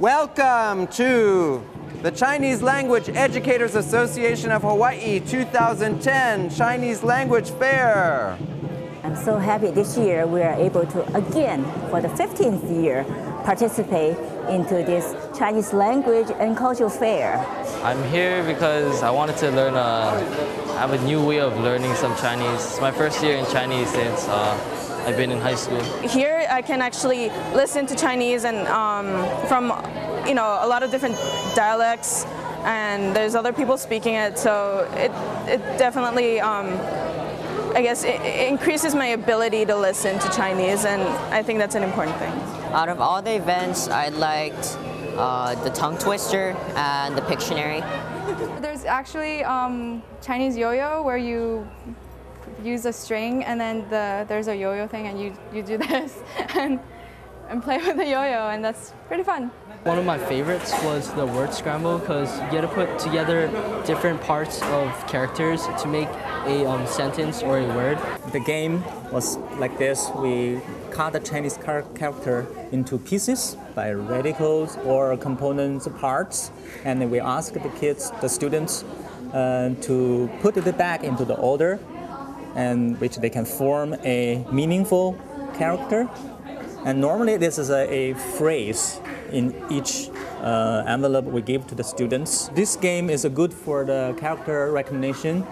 Welcome to the Chinese Language Educators Association of Hawaii 2010 Chinese Language Fair. I'm so happy this year we are able to again, for the 15th year, participate into this Chinese Language and Cultural Fair. I'm here because I wanted to learn, have a new way of learning some Chinese. It's my first year in Chinese since I've been in high school. Here I can actually listen to Chinese and from a lot of different dialects, and there's other people speaking it, so it definitely I guess it increases my ability to listen to Chinese, and I think that's an important thing. Out of all the events, I liked the tongue twister and the Pictionary. There's actually Chinese yo-yo where you use a string and then there's a yo-yo thing and you do this and play with the yo-yo, and that's pretty fun. One of my favorites was the word scramble because you get to put together different parts of characters to make a sentence or a word. The game was like this. We cut the Chinese character into pieces by radicals or components parts, and then we ask the kids, the students, to put it back into the order, and which they can form a meaningful character. And normally this is a phrase in each envelope we give to the students. This game is good for the character recognition,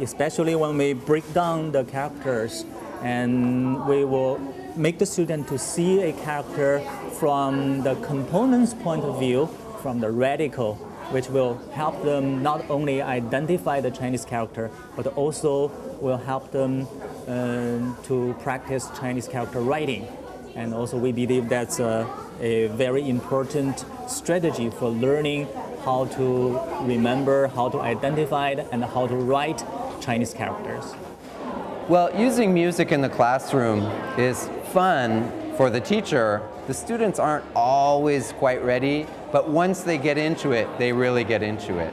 especially when we break down the characters, and we will make the student to see a character from the component's point of view, from the radical, which will help them not only identify the Chinese character, but also will help them to practice Chinese character writing. And also we believe that's a very important strategy for learning how to remember, how to identify, and how to write Chinese characters. Well, using music in the classroom is fun for the teacher. The students aren't always quite ready, but once they get into it, they really get into it.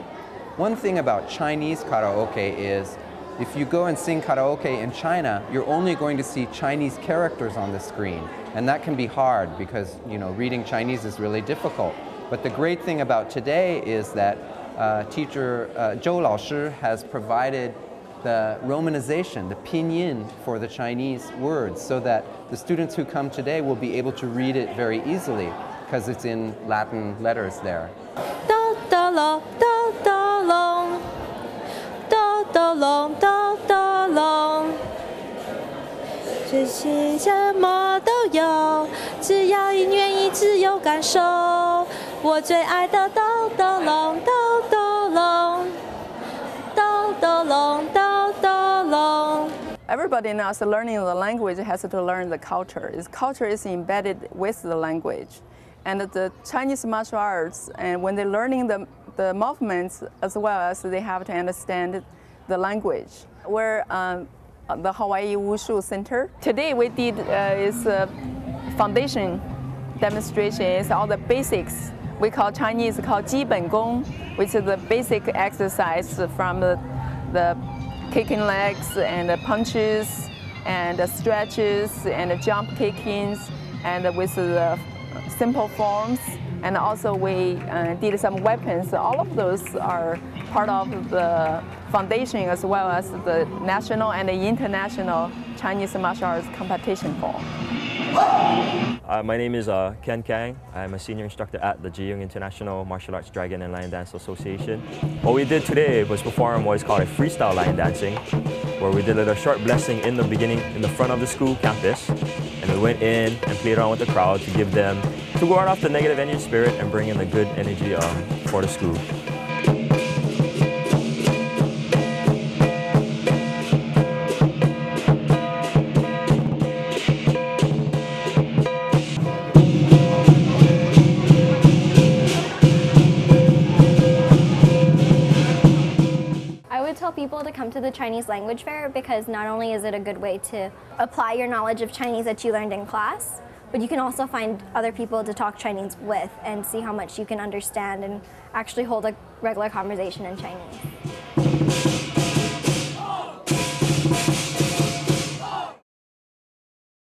One thing about Chinese karaoke is if you go and sing karaoke in China, you're only going to see Chinese characters on the screen. And that can be hard because, reading Chinese is really difficult. But the great thing about today is that teacher Zhou Laoshi has provided the romanization, the pinyin for the Chinese words, so that the students who come today will be able to read it very easily because it's in Latin letters there. Everybody knows learning the language has to learn the culture. Culture is embedded with the language. And the Chinese martial arts, and when they're learning the movements as well as they have to understand the language. We're the Hawaii Wushu Center. Today we did is a foundation demonstration. It's all the basics. We call Chinese called 基本功, which is the basic exercise from the kicking legs and the punches and the stretches and the jump kickings, and with the simple forms. And also we did some weapons. All of those are part of the foundation as well as the national and the international Chinese martial arts competition form. My name is Ken Kang. I'm a senior instructor at the Jiyung International Martial Arts Dragon and Lion Dance Association. What we did today was perform what is called a freestyle lion dancing, where we did a short blessing in the beginning in the front of the school campus, and we went in and played around with the crowd to ward off the negative energy spirit and bring in the good energy for the school. People to come to the Chinese Language Fair because not only is it a good way to apply your knowledge of Chinese that you learned in class, but you can also find other people to talk Chinese with and see how much you can understand and actually hold a regular conversation in Chinese.